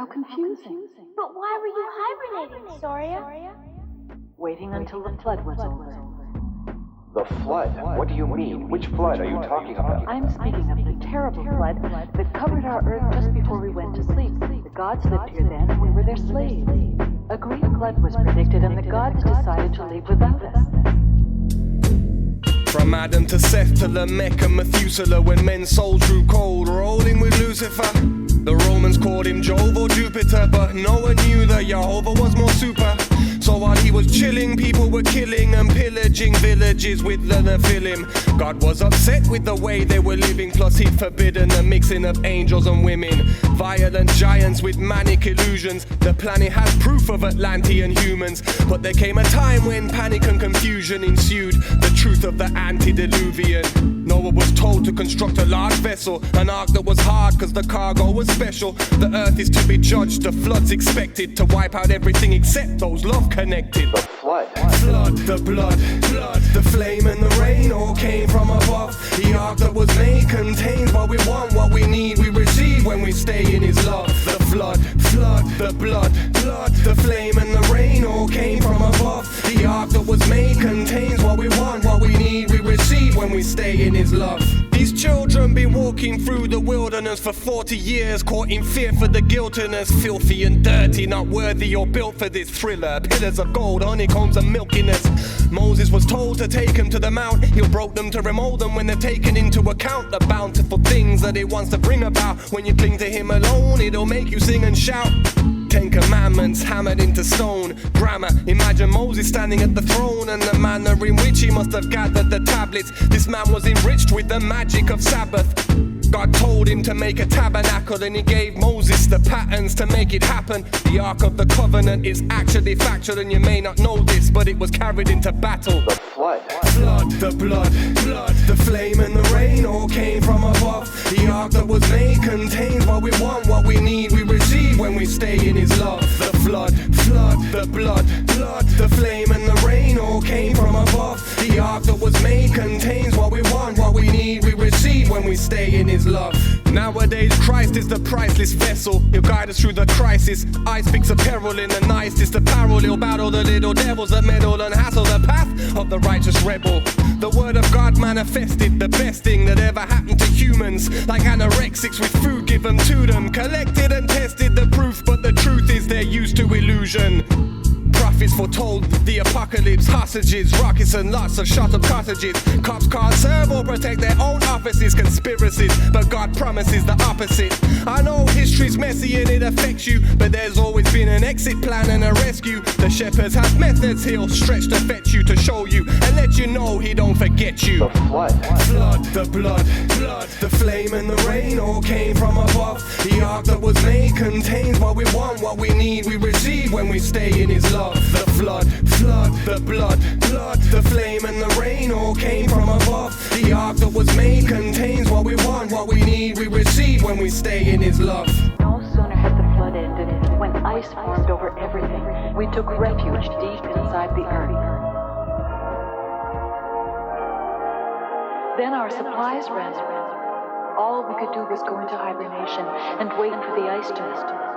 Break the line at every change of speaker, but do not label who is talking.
How confusing.
But why were you hibernating, Soria?
Waiting until the flood was over.
The flood? What do you mean? Which flood are you talking about?
I'm speaking of the terrible flood that covered our earth just before we went to sleep. The gods lived here then, and we were their slaves. A great flood was predicted, and the gods decided to leave without us.
From Adam to Seth to Lamech and Methuselah, when men's souls grew cold, rolling with Lucifer. The Romans called him Jove or Jupiter, but no one knew that Jehovah was more super. So while he was chilling, people were killing and pillaging villages with the Nephilim. God was upset with the way they were living, plus he'd forbidden the mixing of angels and women. Violent giants with manic illusions. The planet has proof of Atlantean humans, but there came a time when panic and confusion ensued. The truth of the antediluvian. Noah was told to construct a large vessel, an ark that was hard cause the cargo was special. The earth is to be judged, the flood's expected to wipe out everything except those love connected.
The flood?
Flood, the blood, the flame and the rain all came from above. The ark that was made contains what we want, what we need, we receive when we stay in his love. The flood, the blood, the flame and the rain all came from above. The ark that was made contains what we want, what we need, we receive when we stay in his love. These children been walking through the wilderness for 40 years, caught in fear for the guiltiness, filthy and dirty, not worthy or built for this thriller. Pillars of gold, honeycombs and milkiness. Moses was told to take them to the mount. He'll broke them to remold them when they've taken into account the bountiful things that it wants to bring about. When you cling to him alone, it'll make you sing and shout. 10 commandments hammered into stone. Grammar, imagine Moses standing at the throne, and the manner in which he must have gathered the tablets. This man was enriched with the magic of Sabbath. God told him to make a tabernacle, and he gave Moses the patterns to make it happen. The Ark of the Covenant is actually factual, and you may not know this, but it was carried into battle.
The flood?
Flood, the blood, the flame and the rain all came from above. The ark that was made contains what we want, what we need, we receive when we stay in his love. The flood, the blood, the flame and the rain all came from above. The ark that was made contains what we want, what we need, we receive when we stay in his love. Nowadays Christ is the priceless vessel. He'll guide us through the crisis. I speaks of peril in the nicest apparel. He'll battle the little devils that meddle and hassle the path of the righteous rebel. The word of God manifested, the best thing that ever happened to humans. Like anorexics with food given to them, collected and tested the proof, but the truth is they're used to illusion. Prophets foretold the apocalypse, hostages, rockets and lots of shot up cottages. Cops can't serve or protect their own offices, conspiracies, but God promises the opposite. I know history's messy and it affects you, but there's always been an exit plan and a rescue. The shepherds have methods, he'll stretch to fetch you, to show you and let you know he don't forget you.
The flood?
Flood, the blood, the flame and the rain all came from above. The ark that was made contains what we want, what we need, we receive when we stay in his love. The flood, the blood, the flame and the rain all came from above. The ark that was made contains what we want, what we need, we receive when we stay in his love.
No sooner had the flood ended when ice formed over everything. We took refuge deep inside the earth. Then our supplies ran out. All we could do was go into hibernation and wait for the ice to melt.